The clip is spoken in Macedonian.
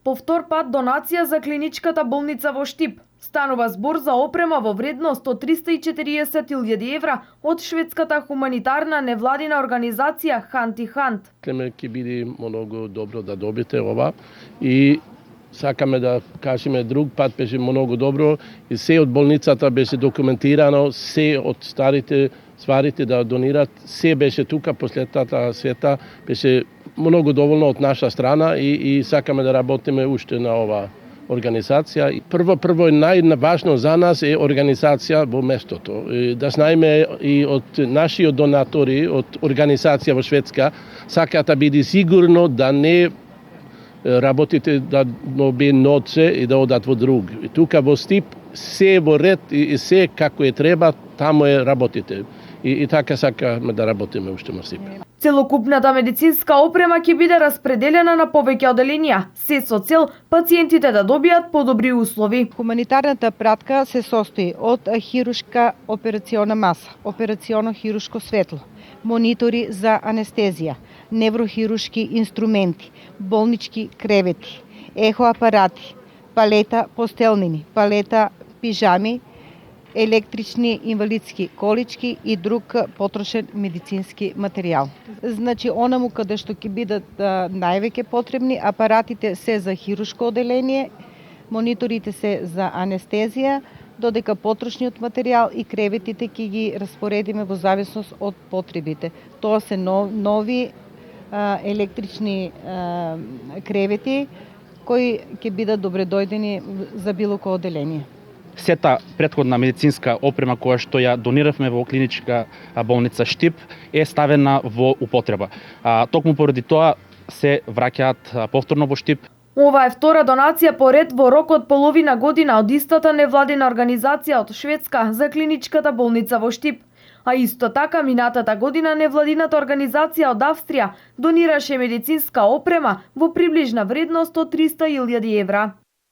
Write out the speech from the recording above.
По втор пат донација за клиничката болница во Штип. Станува збор за опрема во вредност од 340.000 евра од шведската хуманитарна невладина организација Hand i Hand. Ќе биде многу добро да добите ова и сакаме да кажеме друг пат беше многу добро и се од болницата беше документирано, се од старите стварите да донират, се беше тука последната света, беше многу доволно од наша страна и сакаме да работиме уште на ова организација. Прво најважно за нас е организација во местото. Да знаеме и од нашиот донатори, од организација во Шведска, сакаат да биде сигурно да не работите да бе ноце и да одат во друг. И тука во Штип се во ред и се како е треба, таму е работите. И така сакаме да работиме уште во Штип. Целокупната медицинска опрема ќе биде распределена на повеќе оделенија, се со цел пациентите да добијат подобри услови. Хуманитарната пратка се состои од хирушка операциона маса, операционо хирушко светло, монитори за анестезија, неврохирушки инструменти, болнички кревети, ехоапарати, палета постелнини, палета пижами, електрични инвалидски колички и друг потрошен медицински материјал. Значи, онаму каде што ќе бидат највеќе потребни, апаратите се за хирушко оделение, мониторите се за анестезија, додека потрошниот материјал и креветите ќе ги распоредиме во зависност од потребите. Тоа се нови електрични кревети кои ќе бидат добредојдени за било кој оделение. Сета претходна медицинска опрема која што ја дониравме во клиничка болница Штип е ставена во употреба. Токму поради тоа се враќаат повторно во Штип. Ова е втора донација по ред во рок од половина година од истата невладина организација од Шведска за клиничката болница во Штип. А исто така минатата година невладината организација од Австрија донираше медицинска опрема во приближна вредност од 300.000 евра.